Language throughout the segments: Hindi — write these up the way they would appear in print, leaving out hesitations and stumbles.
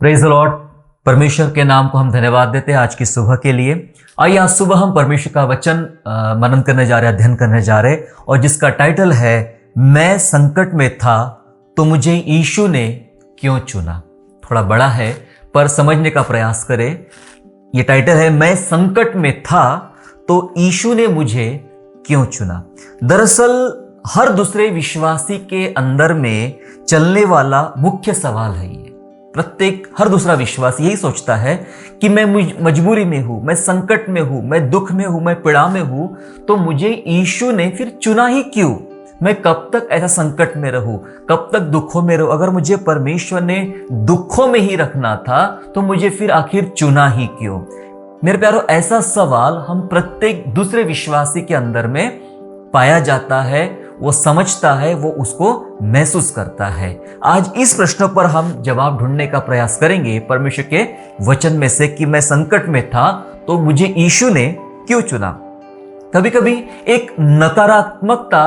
Praise the Lord. परमेश्वर के नाम को हम धन्यवाद देते हैं आज की सुबह के लिए। आइए आज सुबह हम परमेश्वर का वचन मनन करने जा रहे हैं, अध्ययन करने जा रहे हैं, और जिसका टाइटल है मैं संकट में था तो मुझे यीशु ने क्यों चुना। थोड़ा बड़ा है पर समझने का प्रयास करें। ये टाइटल है मैं संकट में था तो यीशु ने मुझे क्यों चुना। दरअसल हर दूसरे विश्वासी के अंदर में चलने वाला मुख्य सवाल है ये। हर दूसरा विश्वासी यही सोचता है कि मैं मजबूरी में हूं, मैं संकट में हूं, मैं दुख में हूं, मैं पीड़ा में हूं, तो मुझे यीशु ने फिर चुना ही क्यों। मैं कब तक ऐसा संकट में रहूं, कब तक दुखों में रहूं। अगर मुझे परमेश्वर ने दुखों में ही रखना था तो मुझे फिर आखिर चुना ही क्यों। मेरे प्यारो, ऐसा सवाल हम प्रत्येक दूसरे विश्वासी के अंदर में पाया जाता है। वो समझता है, वो उसको महसूस करता है। आज इस प्रश्न पर हम जवाब ढूंढने का प्रयास करेंगे परमेश्वर के वचन में से कि मैं संकट में था तो मुझे यीशु ने क्यों चुना। कभी कभी एक नकारात्मकता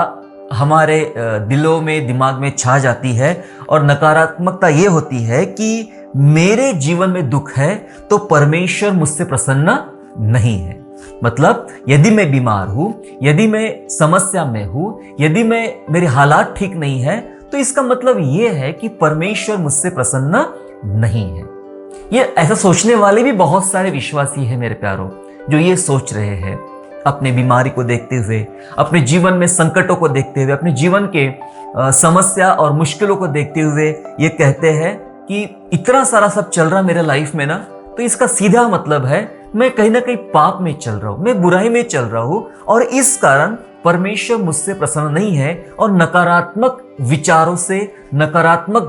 हमारे दिलों में, दिमाग में छा जाती है, और नकारात्मकता ये होती है कि मेरे जीवन में दुख है तो परमेश्वर मुझसे प्रसन्न नहीं है। मतलब यदि मैं बीमार हूं, यदि मैं समस्या में हूं, यदि मेरे हालात ठीक नहीं है, तो इसका मतलब यह है कि परमेश्वर मुझसे प्रसन्न नहीं है। ये ऐसा सोचने वाले भी बहुत सारे विश्वासी हैं मेरे प्यारों, जो ये सोच रहे हैं अपने बीमारी को देखते हुए, अपने जीवन में संकटों को देखते हुए, अपने जीवन के समस्या और मुश्किलों को देखते हुए ये कहते हैं कि इतना सारा सब चल रहा मेरे लाइफ में ना, तो इसका सीधा मतलब है मैं कहीं ना कहीं पाप में चल रहा हूं, मैं बुराई में चल रहा हूं, और इस कारण परमेश्वर मुझसे प्रसन्न नहीं है। और नकारात्मक विचारों से, नकारात्मक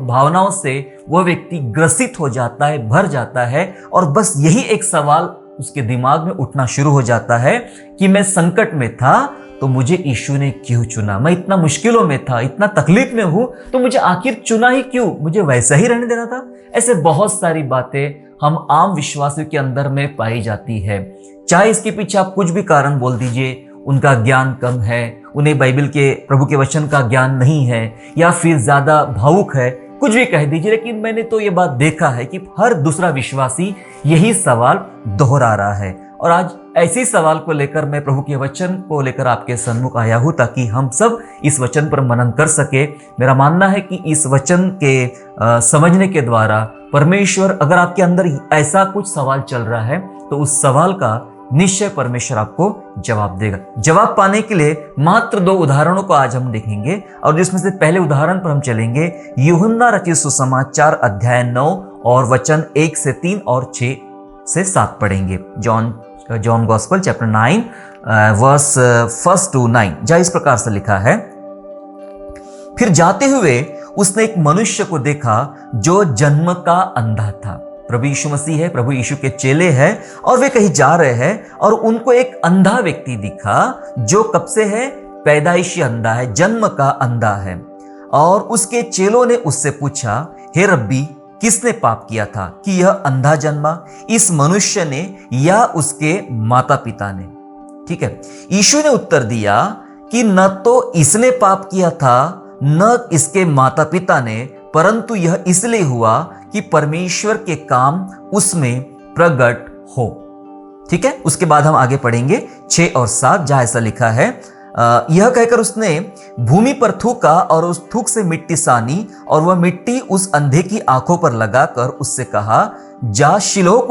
भावनाओं से वह व्यक्ति ग्रसित हो जाता है, भर जाता है, और बस यही एक सवाल उसके दिमाग में उठना शुरू हो जाता है कि मैं संकट में था तो मुझे यीशु ने क्यों चुना। मैं इतना मुश्किलों में था, इतना तकलीफ में हूं, तो मुझे आखिर चुना ही क्यों, मुझे वैसा ही रहने देना था। ऐसे बहुत सारी बातें हम आम विश्वासियों के अंदर में पाई जाती है। चाहे इसके पीछे आप कुछ भी कारण बोल दीजिए, उनका ज्ञान कम है, उन्हें बाइबल के, प्रभु के वचन का ज्ञान नहीं है, या फिर ज्यादा भावुक है, कुछ भी कह दीजिए, लेकिन मैंने तो ये बात देखा है कि हर दूसरा विश्वासी यही सवाल दोहरा रहा है। और आज ऐसे सवाल को लेकर मैं प्रभु के वचन को लेकर आपके सम्मुख आया हूं, ताकि हम सब इस वचन पर मनन कर सके। मेरा मानना है कि इस वचन के समझने के द्वारा परमेश्वर, अगर आपके अंदर ऐसा कुछ सवाल चल रहा है, तो उस सवाल का निश्चय परमेश्वर आपको जवाब देगा। जवाब पाने के लिए मात्र 2 उदाहरणों को आज हम देखेंगे, और जिसमें से पहले उदाहरण पर हम चलेंगे यूहन्ना रचित सुसमाचार अध्याय 9 और वचन 1 से 3 और 6 से 7 पढ़ेंगे। John gospel chapter 9 verse 1 to 9। जहाँ इस प्रकार से लिखा है, फिर जाते हुए उसने एक मनुष्य को देखा जो जन्म का अंधा था। प्रभु यीशु मसीह है, प्रभु यीशु के चेले हैं, और वे कहीं जा रहे हैं, और उनको एक अंधा व्यक्ति दिखा जो कब से है, पैदाइशी अंधा है, जन्म का अंधा है। और उसके चेलों ने उससे पूछा, हे रब्बी, किसने पाप किया था कि यह अंधा जन्मा, इस मनुष्य ने या उसके माता पिता ने? ठीक है, यीशु ने उत्तर दिया कि न तो इसने पाप किया था, न इसके माता पिता ने, परंतु यह इसलिए हुआ कि परमेश्वर के काम उसमें प्रकट हो। ठीक है, उसके बाद हम आगे पढ़ेंगे 6 और 7, जहां ऐसा लिखा है, यह कहकर उसने भूमि पर थूका और उस थूक से मिट्टी सानी, और वह मिट्टी उस अंधे की आंखों पर लगाकर उससे कहा, जा शिलोह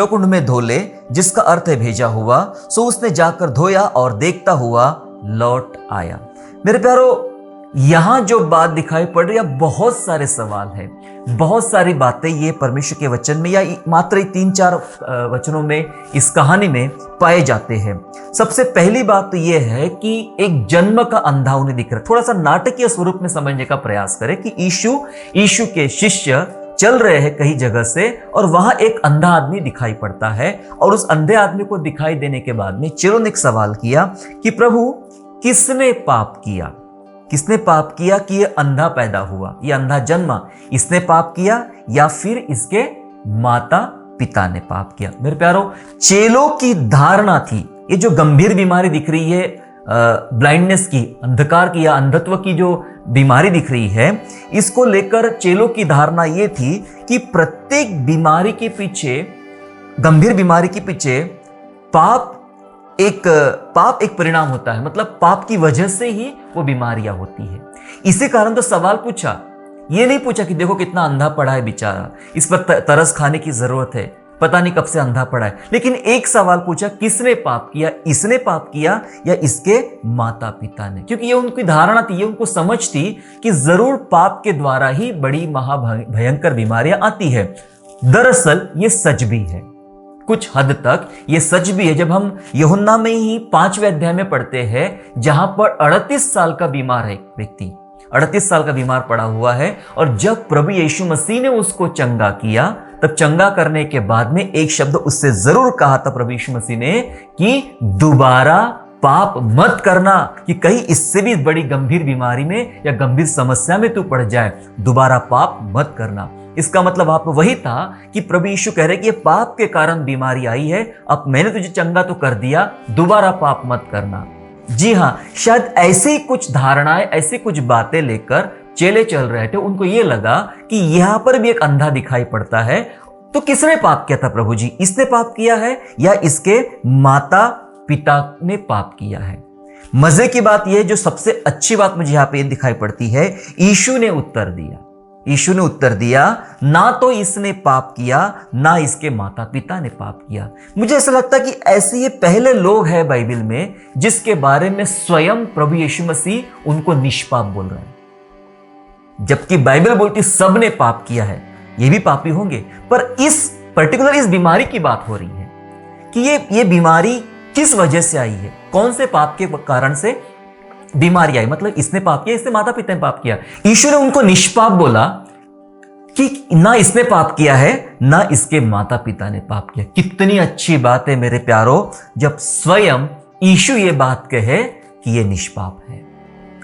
कुंड में धो ले, जिसका अर्थ है भेजा हुआ। सो उसने जाकर धोया और देखता हुआ लौट आया। मेरे प्यारो, यहां जो बात दिखाई पड़ रही है, बहुत सारे सवाल हैं, बहुत सारी बातें ये परमेश्वर के वचन में या मात्र 3-4 वचनों में, इस कहानी में पाए जाते हैं। सबसे पहली बात तो ये है कि एक जन्म का अंधा उन्हें दिख रहा है। थोड़ा सा नाटकीय स्वरूप में समझने का प्रयास करें कि यीशु के शिष्य चल रहे हैं कई जगह से, और वहां एक अंधा आदमी दिखाई पड़ता है, और उस अंधे आदमी को दिखाई देने के बाद में चेलों ने एक सवाल किया कि प्रभु, किसने पाप किया? किसने पाप किया कि ये अंधा पैदा हुआ, ये अंधा जन्मा? इसने पाप किया या फिर इसके माता पिता ने पाप किया? मेरे प्यारो, चेलों की धारणा थी, ये जो गंभीर बीमारी दिख रही है ब्लाइंडनेस की, अंधकार की या अंधत्व की जो बीमारी दिख रही है, इसको लेकर चेलों की धारणा ये थी कि प्रत्येक बीमारी के पीछे, गंभीर बीमारी के पीछे पाप एक परिणाम होता है। मतलब पाप की वजह से ही वो बीमारियां होती है। इसी कारण तो सवाल पूछा, ये नहीं पूछा कि देखो कितना अंधा पड़ा है बेचारा, इस पर तरस खाने की जरूरत है, पता नहीं कब से अंधा पड़ा है। लेकिन एक सवाल पूछा, किसने पाप किया, इसने पाप किया या इसके माता पिता ने? क्योंकि ये उनकी धारणा थी, ये उनको समझ थी कि जरूर पाप के द्वारा ही बड़ी महाभयंकर बीमारियां आती है। दरअसल ये सच भी है, कुछ हद तक ये सच भी है। जब हम यूहन्ना में ही 5वें अध्याय में पढ़ते हैं, जहां पर 38 साल का बीमार है व्यक्ति, 38 साल का बीमार पड़ा हुआ है, और जब प्रभु यीशु मसीह ने उसको चंगा किया, तब चंगा करने के बाद में एक शब्द उससे जरूर कहा था प्रभु यीशु मसीह ने कि दोबारा पाप मत करना, कि कहीं इससे भी बड़ी गंभीर बीमारी में या गंभीर समस्या में तू पड़ जाए, दोबारा पाप मत करना। इसका मतलब आप वही था कि प्रभु यीशु कह रहे कि ये पाप के कारण बीमारी आई है, अब मैंने तुझे चंगा तो कर दिया, दोबारा पाप मत करना। जी हाँ, शायद ऐसी कुछ धारणाएं, ऐसी कुछ बातें लेकर चेले चल रहे थे। उनको ये लगा कि यहां पर भी एक अंधा दिखाई पड़ता है, तो किसने पाप किया था प्रभु जी? इसने पाप किया है या इसके माता पिता ने पाप किया है? मजे की बात यह, जो सबसे अच्छी बात मुझे यहां पे दिखाई पड़ती है, यीशु ने उत्तर दिया। यीशु ने उत्तर दिया, ना तो इसने पाप किया, ना इसके माता पिता ने पाप किया। मुझे ऐसा लगता है कि ऐसे ये पहले लोग हैं बाइबल में जिसके बारे में स्वयं प्रभु यीशु मसीह उनको निष्पाप बोल रहे हैं। जबकि बाइबल बोलती सब ने पाप किया है, ये भी पापी होंगे। पर इस पर्टिकुलर इस बीमारी की बात हो रही है कि ये बीमारी किस वजह से आई है, कौन से पाप के कारण से बीमारी आई। मतलब इसने पाप किया, इसने माता पिता ने पाप किया। यीशु ने उनको निष्पाप बोला कि ना इसने पाप किया है, ना इसके माता पिता ने पाप किया। कितनी अच्छी बात है मेरे प्यारों, जब स्वयं यीशु ये बात कहे कि ये निष्पाप है।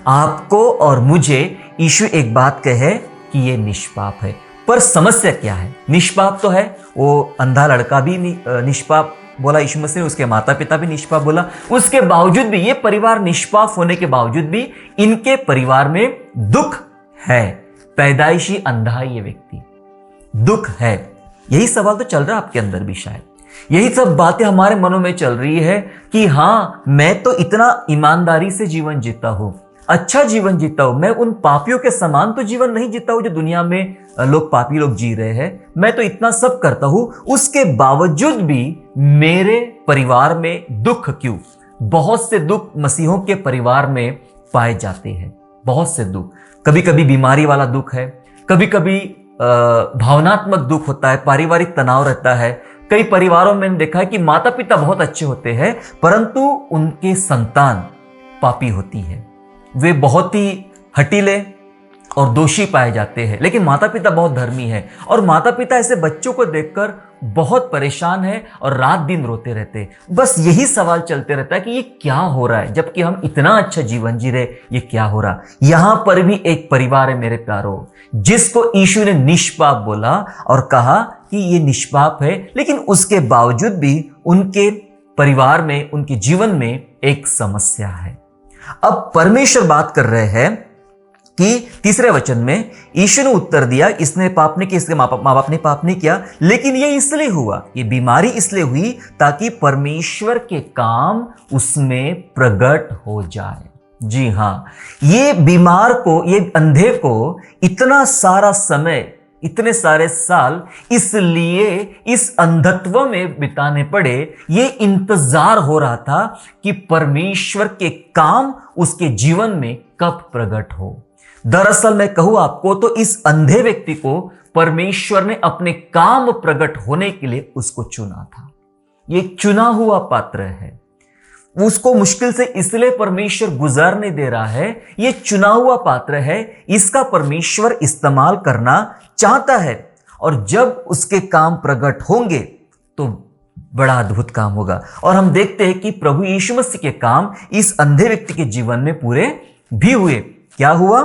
आपको और मुझे यीशु एक बात कहे कि ये निष्पाप है। पर समस्या क्या है? निष्पाप तो है, वो अंधा लड़का भी निष्पाप बोला यीशु मसीह ने, उसके माता पिता भी निष्पाप बोला। उसके बावजूद भी, ये परिवार निष्पाप होने के बावजूद भी इनके परिवार में दुख है। पैदाइशी अंधा है ये व्यक्ति, दुख है। यही सवाल तो चल रहा है आपके अंदर भी, शायद यही सब बातें हमारे मनों में चल रही है कि हाँ, मैं तो इतना ईमानदारी से जीवन जीता हूं, अच्छा जीवन जीता हूं, मैं उन पापियों के समान तो जीवन नहीं जीता हूं जो दुनिया में लोग पापी लोग जी रहे हैं, मैं तो इतना सब करता हूं, उसके बावजूद भी मेरे परिवार में दुख क्यों? बहुत से दुख मसीहों के परिवार में पाए जाते हैं, बहुत से दुख। कभी कभी बीमारी वाला दुख है, कभी कभी भावनात्मक दुख होता है, पारिवारिक तनाव रहता है। कई परिवारों में मैंने देखा है कि माता पिता बहुत अच्छे होते हैं, परंतु उनके संतान पापी होती है, वे बहुत ही हठीले और दोषी पाए जाते हैं। लेकिन माता पिता बहुत धर्मी है, और माता पिता ऐसे बच्चों को देखकर बहुत परेशान है और रात दिन रोते रहते हैं। बस यही सवाल चलते रहता है कि ये क्या हो रहा है, जबकि हम इतना अच्छा जीवन जी रहे, ये क्या हो रहा। यहां पर भी एक परिवार है मेरे प्यारों, जिसको यीशु ने निष्पाप बोला और कहा कि ये निष्पाप है, लेकिन उसके बावजूद भी उनके परिवार में, उनके जीवन में एक समस्या है। अब परमेश्वर बात कर रहे हैं कि तीसरे वचन में यीशु ने उत्तर दिया, इसने पाप नहीं किया, इसके माँ बाप ने पाप नहीं किया, लेकिन ये इसलिए हुआ, ये बीमारी इसलिए हुई ताकि परमेश्वर के काम उसमें प्रकट हो जाए। जी हाँ, ये बीमार को, ये अंधे को इतना सारा समय, इतने सारे साल इसलिए इस अंधत्व में बिताने पड़े, ये इंतजार हो रहा था कि परमेश्वर के काम उसके जीवन में कब प्रकट हो। दरअसल मैं कहूं आपको तो इस अंधे व्यक्ति को परमेश्वर ने अपने काम प्रकट होने के लिए उसको चुना था। ये चुना हुआ पात्र है, उसको मुश्किल से इसलिए परमेश्वर गुजार नहीं दे रहा है, ये चुना हुआ पात्र है, इसका परमेश्वर इस्तेमाल करना चाहता है। और जब उसके काम प्रकट होंगे तो बड़ा अद्भुत काम होगा। और हम देखते हैं कि प्रभु यीशु मसीह के काम इस अंधे व्यक्ति के जीवन में पूरे भी हुए। क्या हुआ?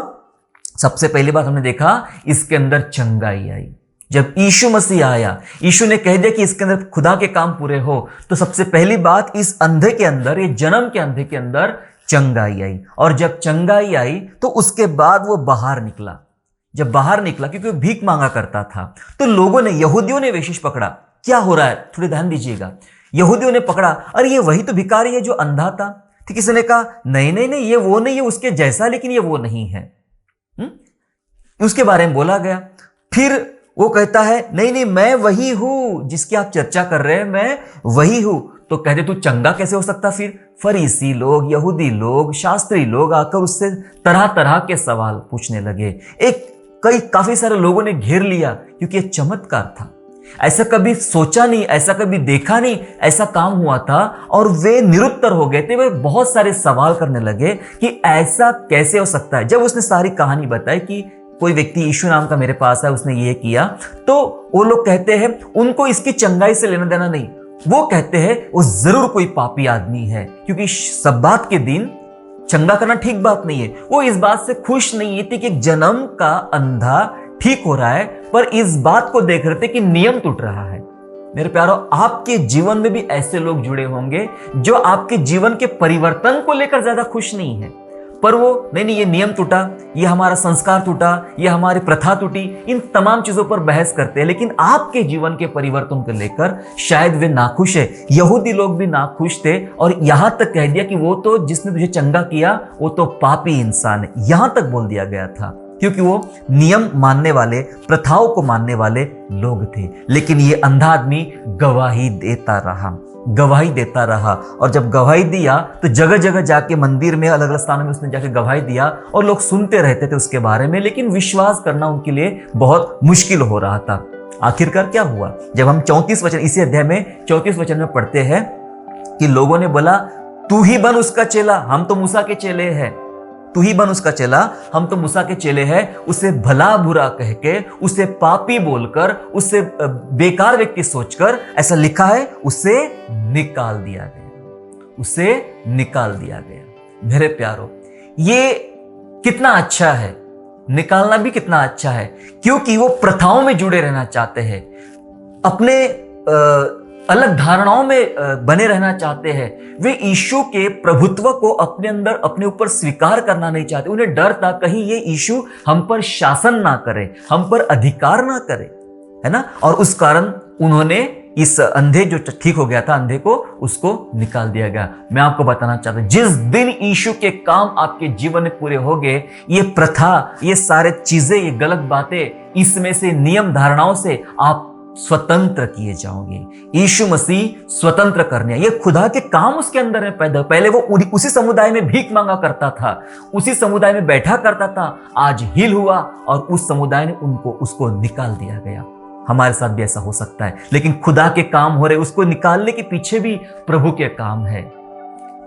सबसे पहली बात हमने देखा, इसके अंदर चंगाई आई। जब यीशु मसीह आया, यीशु ने कह दिया कि इसके अंदर खुदा के काम पूरे हो, तो सबसे पहली बात इस अंधे के अंदर, ये जन्म के अंधे के अंदर चंगाई आई। और जब चंगाई आई तो उसके बाद वो बाहर निकला। जब बाहर निकला, क्योंकि वो भीख मांगा करता था, तो लोगों ने, यहूदियों ने वेशिश पकड़ा। क्या हो रहा है, थोड़ी ध्यान दीजिएगा। यहूदियों ने पकड़ा, अरे ये वही तो भिखारी है जो अंधा था। तो किसी ने कहा नहीं नहीं नहीं, ये वो नहीं है, उसके जैसा, लेकिन ये वो नहीं है। उसके बारे में बोला गया। फिर वो कहता है नहीं नहीं, मैं वही हूं जिसकी आप चर्चा कर रहे हैं, मैं वही हूं। तो कहते तू चंगा कैसे हो सकता? फिर फरीसी लोग, यहूदी लोग, शास्त्री लोग आकर उससे तरह तरह के सवाल पूछने लगे। काफी सारे लोगों ने घेर लिया, क्योंकि ये चमत्कार था। ऐसा कभी सोचा नहीं, ऐसा कभी देखा नहीं, ऐसा काम हुआ था। और वे निरुत्तर हो गए थे। वे बहुत सारे सवाल करने लगे कि ऐसा कैसे हो सकता है। जब उसने सारी कहानी बताई कि कोई व्यक्ति यीशु नाम का मेरे पास है, उसने ये किया, तो वो लोग कहते हैं उनको इसकी चंगाई से लेना देना नहीं। वो कहते हैं वो जरूर कोई पापी आदमी है, क्योंकि सब्बात के दिन चंगा करना ठीक बात नहीं है। वो इस बात से खुश नहीं थी कि एक जन्म का अंधा ठीक हो रहा है, पर इस बात को देख रहे थे कि नियम टूट रहा है। मेरे प्यारो, आपके जीवन में भी ऐसे लोग जुड़े होंगे जो आपके जीवन के परिवर्तन को लेकर ज्यादा खुश नहीं है, पर वो नहीं, ये नियम टूटा, ये हमारा संस्कार टूटा, ये हमारी प्रथा टूटी, इन तमाम चीजों पर बहस करते हैं। लेकिन आपके जीवन के परिवर्तन को लेकर शायद वे नाखुश है। यहूदी लोग भी नाखुश थे, और यहां तक कह दिया कि वो तो जिसने तुझे चंगा किया वो तो पापी इंसान है, यहां तक बोल दिया गया था, क्योंकि वो नियम मानने वाले, प्रथाओं को मानने वाले लोग थे। लेकिन ये अंधा आदमी गवाही देता रहा, गवाही देता रहा। और जब गवाही दिया तो जगह जगह जाके, मंदिर में, अलग अलग स्थानों में उसने जाके गवाही दिया, और लोग सुनते रहते थे उसके बारे में, लेकिन विश्वास करना उनके लिए बहुत मुश्किल हो रहा था। आखिरकार क्या हुआ? जब हम 34 वचन, इसी अध्याय में 34 वचन में पढ़ते हैं कि लोगों ने बोला तू ही बन उसका चेला, हम तो मूसा के चेले हैं। तू ही बन उसका चेला, हम तो मूसा के चेले हैं। उसे भला बुरा कह के, उसे पापी बोलकर, उसे बेकार व्यक्ति सोचकर, ऐसा लिखा है, उसे निकाल दिया गया, उसे निकाल दिया गया। मेरे प्यारो, ये कितना अच्छा है, निकालना भी कितना अच्छा है, क्योंकि वो प्रथाओं में जुड़े रहना चाहते हैं, अपने अलग धारणाओं में बने रहना चाहते हैं। वे यीशु के प्रभुत्व को अपने अंदर, अपने ऊपर स्वीकार करना नहीं चाहते। उन्हें डर था कहीं ये यीशु हम पर शासन ना करे, हम पर अधिकार ना करे, है ना। और उस कारण उन्होंने इस अंधे जो ठीक हो गया था, अंधे को, उसको निकाल दिया गया। मैं आपको बताना चाहता हूं, जिस दिन यीशु के काम आपके जीवन में पूरे हो गए, ये प्रथा, ये सारे चीजें, ये गलत बातें, इसमें से, नियम धारणाओं से आप स्वतंत्र किए जाओगे। यीशु मसीह स्वतंत्र करने, ये खुदा के काम उसके अंदर में पैदा। पहले वो उसी समुदाय में भीख मांगा करता था, उसी समुदाय में बैठा करता था, आज हील हुआ और उस समुदाय ने उसको निकाल दिया गया। हमारे साथ भी ऐसा हो सकता है, लेकिन खुदा के काम हो रहे, उसको निकालने के पीछे भी प्रभु के काम है।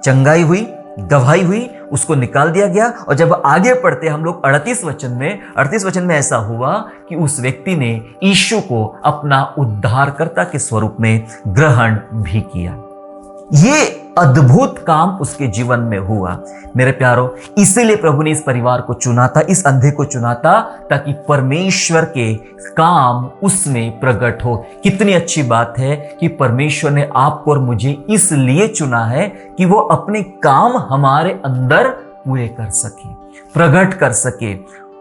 चंगाई हुई, गवाही हुई, उसको निकाल दिया गया। और जब आगे पढ़ते हम लोग 38 वचन में ऐसा हुआ कि उस व्यक्ति ने यीशु को अपना उद्धारकर्ता के स्वरूप में ग्रहण भी किया। ये अद्भुत काम उसके जीवन में हुआ। मेरे प्यारो, इसीलिए प्रभु ने इस परिवार को चुना था, इस अंधे को चुना था, ताकि परमेश्वर के काम उसमें प्रकट हो। कितनी अच्छी बात है कि परमेश्वर ने आपको और मुझे इसलिए चुना है कि वो अपने काम हमारे अंदर पूरे कर सके, प्रकट कर सके।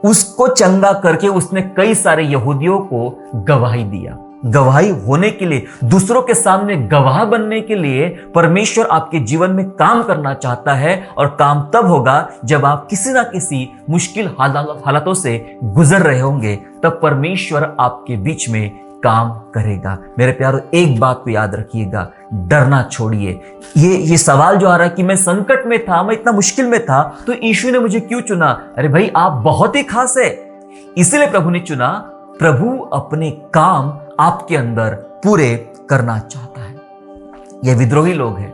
उसको चंगा करके उसने कई सारे यहूदियों को गवाही दिया। गवाही होने के लिए, दूसरों के सामने गवाह बनने के लिए परमेश्वर आपके जीवन में काम करना चाहता है। और काम तब होगा जब आप किसी ना किसी मुश्किल हालातों से गुजर रहे होंगे, तब परमेश्वर आपके बीच में काम करेगा। मेरे प्यारो, एक बात को याद रखिएगा, डरना छोड़िए। ये सवाल जो आ रहा है कि मैं संकट में था, मैं इतना मुश्किल में था, तो यीशु ने मुझे क्यों चुना? अरे भाई, आप बहुत ही खास है, इसीलिए प्रभु ने चुना। प्रभु अपने काम आपके अंदर पूरे करना चाहता है। ये विद्रोही लोग हैं,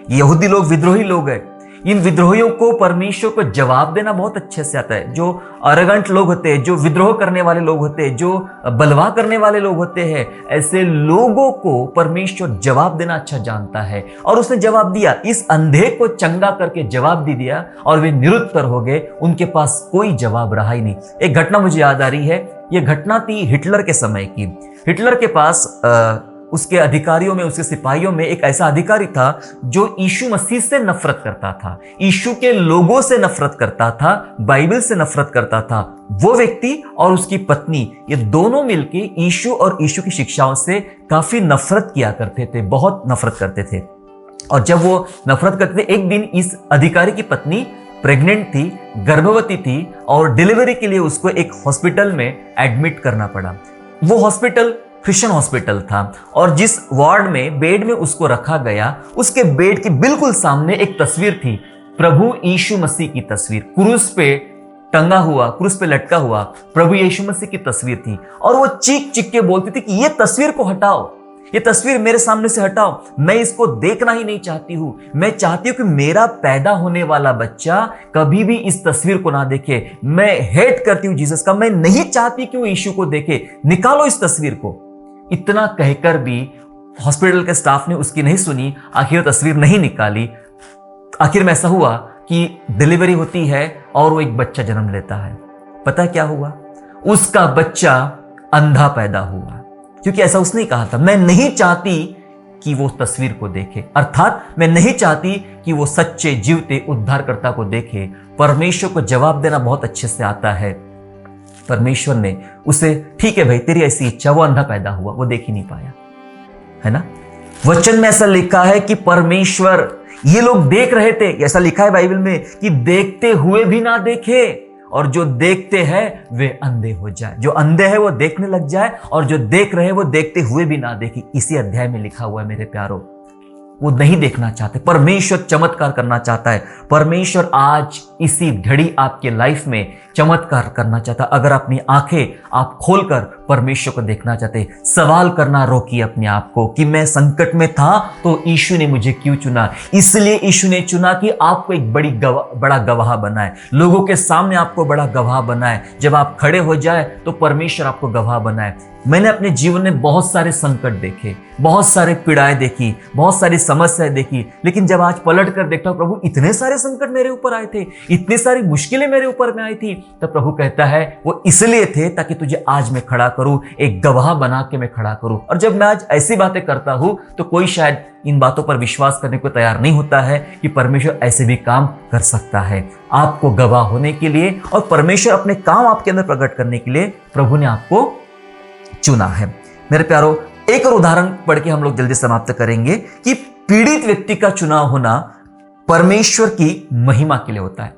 यहूदी लोग विद्रोही लोग हैं। इन विद्रोहियों को परमेश्वर को जवाब देना बहुत अच्छे से आता है। जो अरगंट लोग होते हैं, जो विद्रोह करने वाले लोग होते हैं, जो बलवा करने वाले लोग होते हैं, ऐसे लोगों को परमेश्वर जवाब देना अच्छा जानता है। और उसने जवाब दिया, इस अंधे को चंगा करके जवाब दे दिया, और वे निरुत्तर हो गए। उनके पास कोई जवाब रहा ही नहीं। एक घटना मुझे याद आ रही है, ये घटना थी हिटलर के समय की। हिटलर के पास उसके अधिकारियों में, उसके सिपाहियों में एक ऐसा अधिकारी था जो यीशु मसीह से नफरत करता था, यीशु के लोगों से नफरत करता था, बाइबल से नफरत करता था। वो व्यक्ति और उसकी पत्नी, ये दोनों मिलके यीशु और यीशु की शिक्षाओं से काफी नफरत किया करते थे, बहुत नफरत करते थे। और जब वो नफरत करते थे, एक दिन इस अधिकारी की पत्नी प्रेग्नेंट थी, गर्भवती थी, और डिलीवरी के लिए उसको एक हॉस्पिटल में एडमिट करना पड़ा। वो हॉस्पिटल क्रिश्चियन हॉस्पिटल था, और जिस वार्ड में, बेड में उसको रखा गया, उसके बेड के बिल्कुल सामने एक तस्वीर थी, प्रभु यीशु मसीह की तस्वीर, क्रूस पे टंगा हुआ, क्रूस पे लटका हुआ प्रभु यीशु मसीह की तस्वीर थी। और वो चीख चीख के बोलती थी कि ये तस्वीर को हटाओ, ये तस्वीर मेरे सामने से हटाओ, मैं इसको देखना ही नहीं चाहती हूं। मैं चाहती हूं कि मेरा पैदा होने वाला बच्चा कभी भी इस तस्वीर को ना देखे। मैं हेट करती हूं जीसस का, मैं नहीं चाहती कि वो यीशु को देखे, निकालो इस तस्वीर को। इतना कहकर भी हॉस्पिटल के स्टाफ ने उसकी नहीं सुनी, आखिर तस्वीर नहीं निकाली। आखिर में ऐसा हुआ कि डिलीवरी होती है और वो एक बच्चा जन्म लेता है। पता क्या हुआ? उसका बच्चा अंधा पैदा हुआ, क्योंकि ऐसा उसने कहा था, मैं नहीं चाहती कि वो तस्वीर को देखे, अर्थात मैं नहीं चाहती कि वो सच्चे जीवते उद्धारकर्ता को देखे। परमेश्वर को जवाब देना बहुत अच्छे से आता है। परमेश्वर ने उसे, ठीक है भाई तेरी ऐसी इच्छा, वो अंधा पैदा हुआ, वो देख ही नहीं पाया, है ना। वचन में ऐसा लिखा है कि परमेश्वर, ये लोग देख रहे थे, ऐसा लिखा है बाइबल में कि देखते हुए भी ना देखे, और जो देखते हैं वे अंधे हो जाए। जो अंधे हैं वो देखने लग जाए, और जो देख रहे हैं वो देखते हुए भी ना देखे। इसी अध्याय में लिखा हुआ है मेरे प्यारो। वो नहीं देखना चाहते, परमेश्वर चमत्कार करना चाहता है। परमेश्वर आज इसी घड़ी आपके लाइफ में चमत्कार करना चाहता है। अगर अपनी आंखें आप खोलकर परमेश्वर को देखना चाहते, सवाल करना रोकिए अपने आप को कि मैं संकट में था तो यीशु ने मुझे क्यों चुना। इसलिए यीशु ने चुना कि आपको एक बड़ा गवाह बनाए, लोगों के सामने आपको बड़ा गवाह बनाए। जब आप खड़े हो जाए तो परमेश्वर आपको गवाह बनाए। मैंने अपने जीवन में बहुत सारे संकट देखे, बहुत सारे पीड़ाएं देखी, बहुत सारी समस्याएं देखी, लेकिन जब आज पलट कर देखता हूं, प्रभु इतने सारे संकट मेरे ऊपर आए थे, इतनी सारी मुश्किलें मेरे ऊपर में आई थी, तब प्रभु कहता है वो इसलिए थे ताकि तुझे आज मैं खड़ा करूं, एक गवाह बना के मैं खड़ा करूं। और जब मैं आज ऐसी बातें करता हूं तो कोई शायद इन बातों पर विश्वास करने को तैयार नहीं होता है कि परमेश्वर ऐसे भी काम कर सकता है। आपको गवाह होने के लिए और परमेश्वर अपने काम आपके अंदर प्रकट करने के लिए प्रभु ने आपको चुना है। मेरे प्यारो, एक और उदाहरण पढ़ के हम लोग जल्दी समाप्त करेंगे कि पीड़ित व्यक्ति का चुनाव होना परमेश्वर की महिमा के लिए होता है।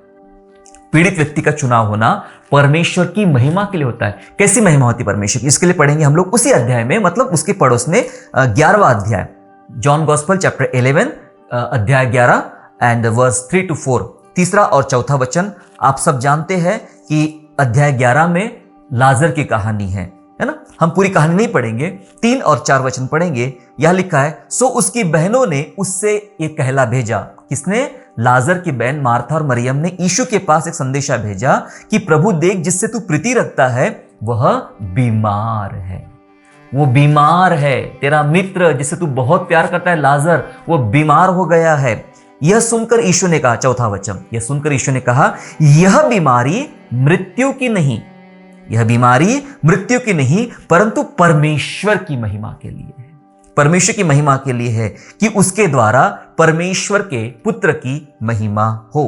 पीड़ित व्यक्ति का चुनाव होना परमेश्वर की महिमा के लिए होता है। कैसी महिमा होती है परमेश्वर की, इसके लिए पढ़ेंगे हम लोग उसी अध्याय में, मतलब उसके पड़ोस में 11वां अध्याय, जॉन गॉस्पेल चैप्टर 11 अध्याय 11 एंड वर्स 3 to 4, तीसरा और चौथा वचन। आप सब जानते हैं कि अध्याय 11 में लाजर की कहानी है ना। हम पूरी कहानी नहीं पढ़ेंगे, 3 और 4 वचन पढ़ेंगे। यह लिखा है, सो उसकी बहनों ने उससे ये कहला भेजा। किसने? लाजर की बहन मार्था और मरियम ने यीशु के पास एक संदेशा भेजा कि प्रभु देख, जिससे तू प्रीति रखता है वह बीमार है। वो बीमार है, तेरा मित्र जिससे तू बहुत प्यार करता है लाजर, वो बीमार हो गया है। यह सुनकर यीशु ने कहा, चौथा वचन, यह सुनकर यीशु ने कहा, यह बीमारी मृत्यु की नहीं, यह बीमारी मृत्यु की नहीं परंतु परमेश्वर की महिमा के लिए है। परमेश्वर की महिमा के लिए है कि उसके द्वारा परमेश्वर के पुत्र की महिमा हो।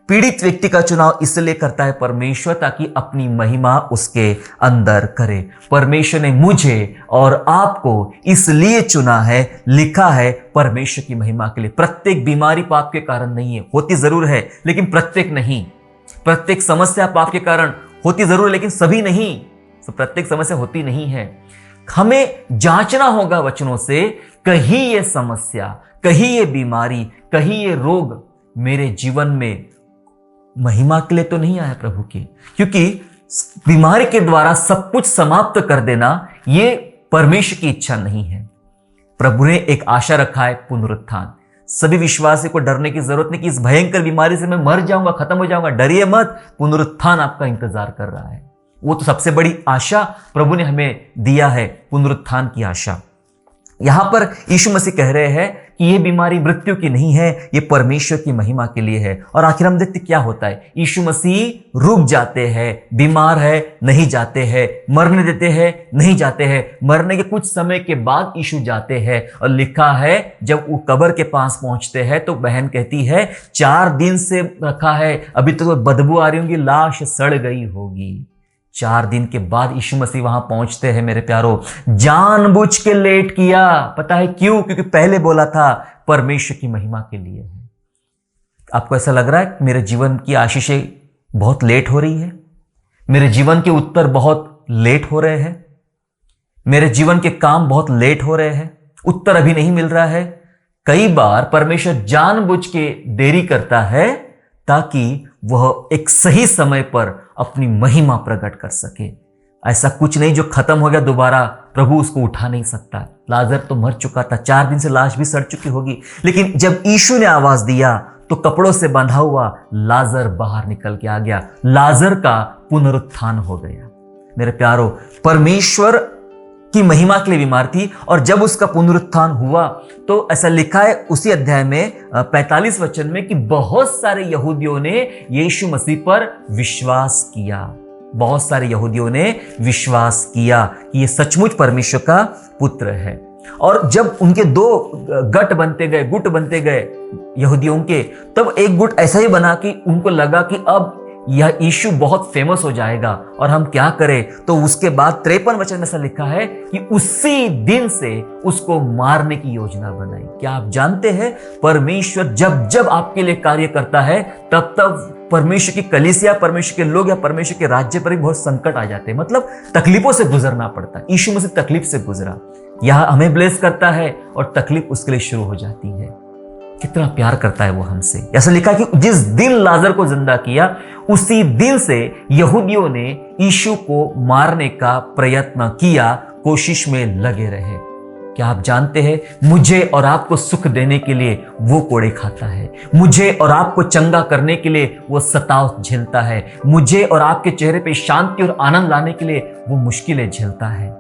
पीड़ित व्यक्ति का चुनाव इसलिए करता है परमेश्वर, ताकि अपनी महिमा उसके अंदर करे। परमेश्वर ने मुझे और आपको इसलिए चुना है, लिखा है परमेश्वर की महिमा के लिए। प्रत्येक बीमारी पाप के कारण नहीं है, होती जरूर है लेकिन प्रत्येक नहीं। प्रत्येक समस्या पाप के कारण होती जरूर, लेकिन सभी नहीं। तो प्रत्येक समस्या होती नहीं है। हमें जांचना होगा वचनों से, कहीं ये समस्या, कहीं ये बीमारी, कहीं ये रोग मेरे जीवन में महिमा के लिए तो नहीं आया प्रभु की। क्योंकि बीमारी के द्वारा सब कुछ समाप्त कर देना ये परमेश्वर की इच्छा नहीं है। प्रभु ने एक आशा रखा है, पुनरुत्थान। सभी विश्वासी को डरने की जरूरत नहीं कि इस भयंकर बीमारी से मैं मर जाऊंगा, खत्म हो जाऊंगा। डरिए मत, पुनरुत्थान आपका इंतजार कर रहा है। वो तो सबसे बड़ी आशा प्रभु ने हमें दिया है, पुनरुत्थान की आशा। यहां पर यीशु मसीह कह रहे हैं कि ये बीमारी मृत्यु की नहीं है, ये परमेश्वर की महिमा के लिए है। और आखिर हम देखते क्या होता है, यीशु मसीह रुक जाते हैं, बीमार है नहीं जाते हैं, मरने देते हैं नहीं जाते हैं, मरने के कुछ समय के बाद यीशु जाते हैं। और लिखा है जब वो कब्र के पास पहुंचते हैं तो बहन कहती है 4 दिन से रखा है, अभी तो बदबू आ रही होगी, लाश सड़ गई होगी। 4 दिन के बाद यीशु मसीह वहां पहुंचते हैं मेरे प्यारो, जानबूझ के लेट किया। पता है क्यों? क्योंकि पहले बोला था परमेश्वर की महिमा के लिए है। आपको ऐसा लग रहा है कि मेरे जीवन की आशीषें बहुत लेट हो रही है, मेरे जीवन के उत्तर बहुत लेट हो रहे हैं, मेरे जीवन के काम बहुत लेट हो रहे हैं, उत्तर अभी नहीं मिल रहा है। कई बार परमेश्वर जानबूझ के देरी करता है ताकि वह एक सही समय पर अपनी महिमा प्रकट कर सके। ऐसा कुछ नहीं जो खत्म हो गया दोबारा प्रभु उसको उठा नहीं सकता। लाजर तो मर चुका था, 4 दिन से लाश भी सड़ चुकी होगी, लेकिन जब यीशु ने आवाज दिया तो कपड़ों से बंधा हुआ लाजर बाहर निकल के आ गया। लाजर का पुनरुत्थान हो गया। मेरे प्यारो, परमेश्वर की महिमा के लिए बीमार थी और जब उसका पुनरुत्थान हुआ तो ऐसा लिखा है उसी अध्याय में 45 वचन में कि बहुत सारे यहूदियों ने यीशु मसीह पर विश्वास किया। बहुत सारे यहूदियों ने विश्वास किया कि ये सचमुच परमेश्वर का पुत्र है। और जब उनके 2 गुट बनते गए यहूदियों के, तब एक गुट ऐसा ही बना कि उनको लगा कि अब यह यीशु बहुत फेमस हो जाएगा और हम क्या करें। तो उसके बाद 53 वचन में ऐसा लिखा है कि उसी दिन से उसको मारने की योजना बनाई। क्या आप जानते हैं, परमेश्वर जब जब आपके लिए कार्य करता है तब तब परमेश्वर की कलीसिया, परमेश्वर के लोग या परमेश्वर के राज्य पर भी बहुत संकट आ जाते हैं। मतलब तकलीफों से गुजरना पड़ता है। यीशु मसीह तकलीफ से गुजरा, यह हमें ब्लेस करता है और तकलीफ उसके लिए शुरू हो जाती है। कितना प्यार करता है वो हमसे। ऐसा लिखा कि जिस दिन लाजर को जिंदा किया उसी दिन से यहूदियों ने यीशु को मारने का प्रयत्न किया, कोशिश में लगे रहे। क्या आप जानते हैं, मुझे और आपको सुख देने के लिए वो कोड़े खाता है, मुझे और आपको चंगा करने के लिए वो सताव झेलता है, मुझे और आपके चेहरे पे शांति और आनंद लाने के लिए वो मुश्किलें झेलता है।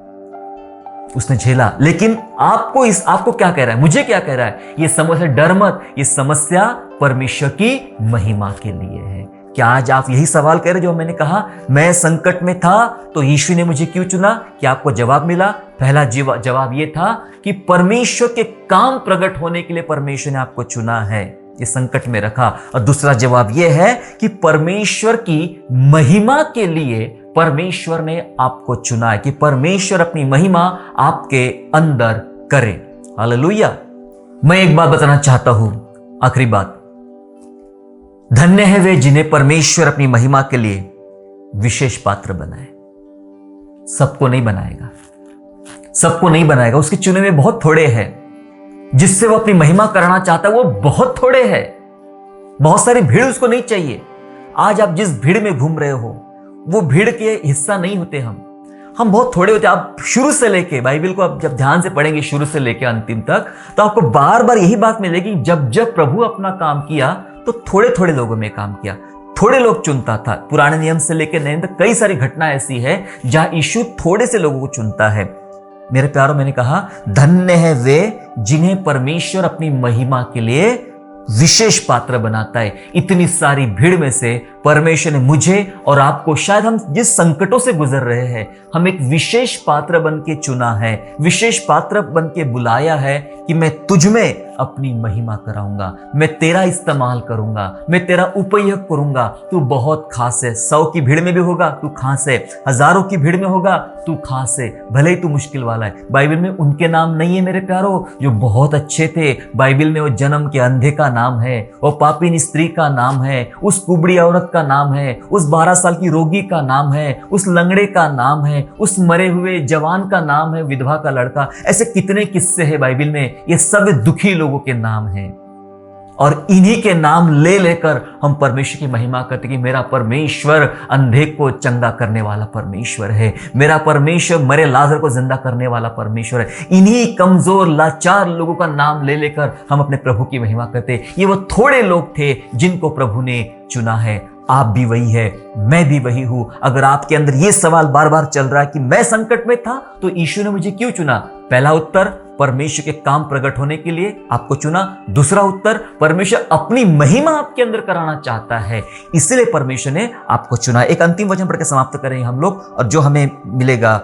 उसने झेला। लेकिन आपको क्या कह रहा है, मुझे क्या कह रहा है, ये समस्या डर मत, ये समस्या परमेश्वर की महिमा के लिए है। क्या आज आप यही सवाल कह रहे जो मैंने कहा, मैं संकट में था तो यीशु ने मुझे क्यों चुना? क्या आपको जवाब मिला? पहला जवाब ये था कि परमेश्वर के काम प्रकट होने के लिए परमेश्वर ने आपको चुना है, ये संकट में रखा। और दूसरा जवाब यह है कि परमेश्वर की महिमा के लिए परमेश्वर ने आपको चुना है, कि परमेश्वर अपनी महिमा आपके अंदर करे। हालेलुया। मैं एक बात बताना चाहता हूं, आखिरी बात, धन्य है वे जिन्हें परमेश्वर अपनी महिमा के लिए विशेष पात्र बनाए। सबको नहीं बनाएगा, सबको नहीं बनाएगा, उसके चुने में बहुत थोड़े हैं। जिससे वो अपनी महिमा करना चाहता है वो बहुत थोड़े हैं। बहुत सारी भीड़ उसको नहीं चाहिए। आज आप जिस भीड़ में घूम रहे हो वो भीड़ के हिस्सा नहीं होते हम बहुत थोड़े होते। आप शुरू से लेके बाइबल को आप जब ध्यान से पढ़ेंगे शुरू से लेके अंतिम तक, तो आपको बार बार यही बात मिलेगी, जब जब प्रभु अपना काम किया तो थोड़े थोड़े लोगों में काम किया, थोड़े लोग चुनता था। पुराने नियम से लेकर नए तक कई सारी घटना ऐसी है जहां यीशु थोड़े से लोगों को चुनता है। मेरे प्यारों, मैंने कहा धन्य है वे जिन्हें परमेश्वर अपनी महिमा के लिए विशेष पात्र बनाता है। इतनी सारी भीड़ में से परमेश्वर ने मुझे और आपको, शायद हम जिस संकटों से गुजर रहे हैं, हम एक विशेष पात्र बन के चुना है, विशेष पात्र बन के बुलाया है कि मैं तुझ में अपनी महिमा कराऊंगा, मैं तेरा इस्तेमाल करूंगा, मैं तेरा उपयोग करूंगा। तू बहुत खास है। 100 की भीड़ में भी होगा तू खास है, हजारों की भीड़ में होगा तू खास है, भले ही तू मुश्किल वाला है। बाइबल में उनके नाम नहीं है मेरे प्यारों जो बहुत अच्छे थे। बाइबल में वो जन्म के अंधे का नाम है, वो पापी स्त्री का नाम है, उस कुबड़ी औरत का नाम है, उस 12 साल की रोगी का नाम है, उस लंगड़े का नाम है, उस मरे हुए जवान का नाम है, विधवा का लड़का। ऐसे कितने किस्से हैं बाइबल में। ये सब दुखी लोगों के नाम हैं और इन्हीं के नाम ले लेकर हम परमेश्वर की महिमा करते कि मेरा परमेश्वर अंधे को चंगा करने वाला परमेश्वर है, मेरा परमेश्वर मरे लाजर को जिंदा करने वाला परमेश्वर है। इन्हीं कमजोर लाचार लोगों का नाम ले लेकर हम अपने प्रभु की महिमा करते। ये वो थोड़े लोग थे जिनको प्रभु ने चुना है। आप भी वही है, मैं भी वही हूं। अगर आपके अंदर ये सवाल बार बार चल रहा है कि मैं संकट में था तो यीशु ने मुझे क्यों चुना, पहला उत्तर परमेश्वर के काम प्रकट होने के लिए आपको चुना। दूसरा उत्तर, परमेश्वर अपनी महिमा आपके अंदर कराना चाहता है, इसलिए परमेश्वर ने आपको चुना। एक अंतिम वचन पढ़ के समाप्त करेंगे हम लोग, और जो हमें मिलेगा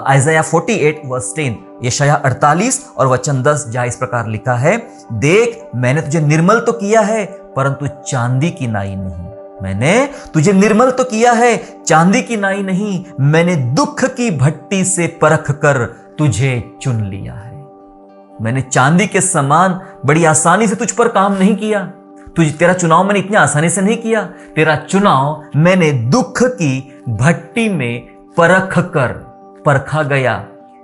आइज़ाया 48 वर्स 10, यशायाह 48 और वचन 10, जहां इस प्रकार लिखा है, देख मैंने तुझे निर्मल तो किया है परंतु चांदी की नाई नहीं। मैंने तुझे निर्मल तो किया है, चांदी की नाई नहीं। मैंने दुख की भट्टी से परख कर तुझे चुन लिया है। मैंने चांदी के समान बड़ी आसानी से तुझ पर काम नहीं किया। तेरा चुनाव मैंने इतनी आसानी से नहीं किया। तेरा चुनाव मैंने दुख की भट्टी में परख कर, परखा गया।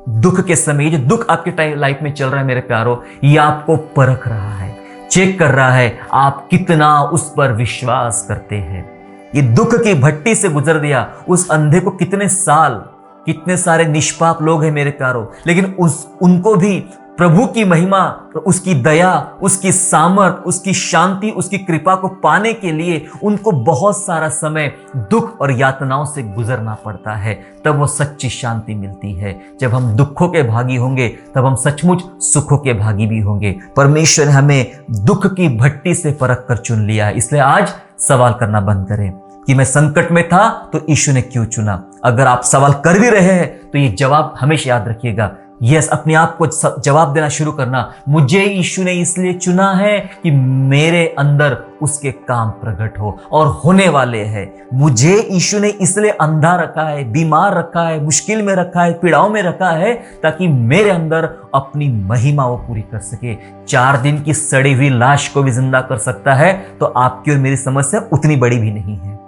दुख के समय, जो दुख आपके लाइफ में चल रहा है मेरे प्यारो, ये आपको परख रहा है, चेक कर रहा है आप कितना उस पर विश्वास करते हैं। ये दुख की भट्टी से गुजर दिया उस अंधे को कितने साल, कितने सारे निष्पाप लोग हैं मेरे प्यारो, लेकिन उनको भी प्रभु की महिमा, उसकी दया, उसकी सामर्थ, उसकी शांति, उसकी कृपा को पाने के लिए उनको बहुत सारा समय दुख और यातनाओं से गुजरना पड़ता है। तब वो सच्ची शांति मिलती है। जब हम दुखों के भागी होंगे तब हम सचमुच सुखों के भागी भी होंगे। परमेश्वर ने हमें दुख की भट्टी से परख कर चुन लिया है। इसलिए आज सवाल करना बंद करें कि मैं संकट में था तो यीशु ने क्यों चुना। अगर आप सवाल कर भी रहे हैं तो ये जवाब हमेशा याद रखिएगा। यस, अपने आप को जवाब देना शुरू करना, मुझे यीशु ने इसलिए चुना है कि मेरे अंदर उसके काम प्रकट हो और होने वाले हैं। मुझे यीशु ने इसलिए अंधा रखा है, बीमार रखा है, मुश्किल में रखा है, पीड़ाओं में रखा है, ताकि मेरे अंदर अपनी महिमा वो पूरी कर सके। 4 दिन की सड़ी हुई लाश को भी जिंदा कर सकता है, तो आपकी और मेरी समस्या उतनी बड़ी भी नहीं है।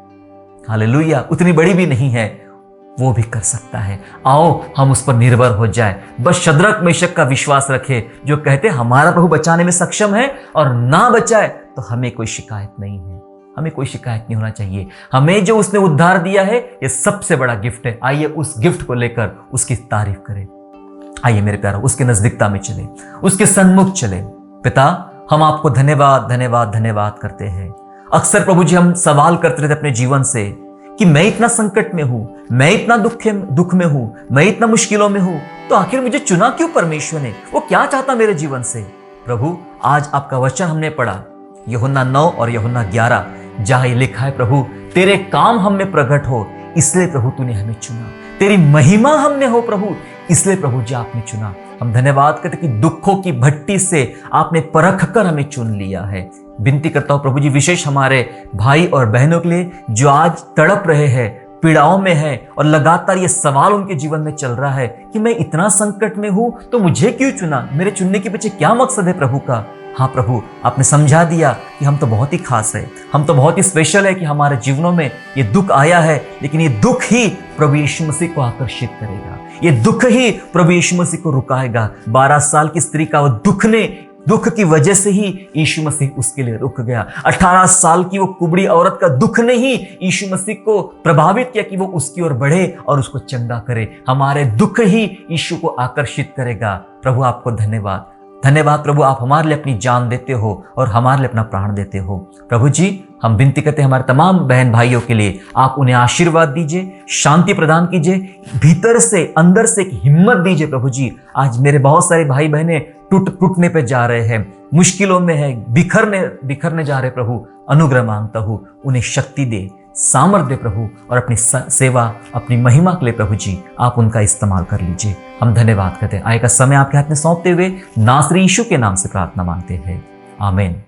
हालेलुया, उतनी बड़ी भी नहीं है, वो भी कर सकता है। आओ हम उस पर निर्भर हो जाए। बस शद्रक मेशक का विश्वास रखे, जो कहते हमारा प्रभु बचाने में सक्षम है, और ना बचाए तो हमें कोई शिकायत नहीं है। हमें कोई शिकायत नहीं होना चाहिए। हमें जो उसने उद्धार दिया है, ये सबसे बड़ा गिफ्ट है। आइए उस गिफ्ट को लेकर उसकी तारीफ करें। आइए मेरे प्यारों, उसके नजदीकता में चले, उसके सन्मुख चले। पिता, हम आपको धन्यवाद धन्यवाद धन्यवाद करते हैं। अक्सर प्रभु जी हम सवाल करते रहते अपने जीवन से कि मैं इतना संकट में हूं, मैं इतना दुख में हूं, मैं इतना मुश्किलों में हूं, तो आखिर मुझे चुना क्यों परमेश्वर ने? वो क्या चाहता मेरे जीवन से? प्रभु, आज आपका वचन हमने पढ़ा, यूहन्ना 9 और यूहन्ना 11, जहां ये लिखा है, प्रभु तेरे काम हम में प्रकट हो, इसलिए प्रभु तूने हमें चुना। तेरी महिमा हमने हो प्रभु, इसलिए प्रभु जी आपने चुना। हम धन्यवाद करते कि दुखों की भट्टी से आपने परख कर हमें चुन लिया है। विनती करता हूं प्रभु जी, विशेष हमारे भाई और बहनों के लिए जो आज तड़प रहे हैं, पीड़ाओं में है, और लगातार ये सवाल उनके जीवन में चल रहा है कि मैं इतना संकट में हूं तो मुझे क्यों चुना, मेरे चुनने के पीछे क्या मकसद है प्रभु का। हाँ प्रभु, आपने समझा दिया कि हम तो बहुत ही खास है, हम तो बहुत ही स्पेशल है, कि हमारे जीवनों में ये दुख आया है, लेकिन ये दुख ही प्रभु यीशु मसीह को आकर्षित करेगा। ये दुख ही प्रभु यीशु मसीह को रुकाएगा। 12 साल की स्त्री का वो दुख की वजह से ही यीशु मसीह उसके लिए रुक गया। 18 साल की वो कुबड़ी औरत का दुख ने ही यीशु मसीह को प्रभावित किया कि वो उसकी ओर बढ़े और उसको चंगा करे। हमारे दुख ही यीशु को आकर्षित करेगा। प्रभु आपको धन्यवाद, धन्यवाद प्रभु, आप हमारे लिए अपनी जान देते हो और हमारे लिए अपना प्राण देते हो। प्रभु जी, हम विनती करते हैं हमारे तमाम बहन भाइयों के लिए, आप उन्हें आशीर्वाद दीजिए, शांति प्रदान कीजिए, भीतर से अंदर से एक हिम्मत दीजिए। प्रभु जी, आज मेरे बहुत सारे भाई बहनें टूटने पे जा रहे हैं, मुश्किलों में है, बिखरने जा रहे। प्रभु अनुग्रह मांगता हूँ, उन्हें शक्ति दे, सामर्थ्य दे प्रभु, और अपनी सेवा, अपनी महिमा के लिए प्रभु जी आप उनका इस्तेमाल कर लीजिए। हम धन्यवाद करते हैं। आए का समय आपके हाथ में सौंपते हुए नासरी यीशु के नाम से प्रार्थना मांगते हैं, आमीन।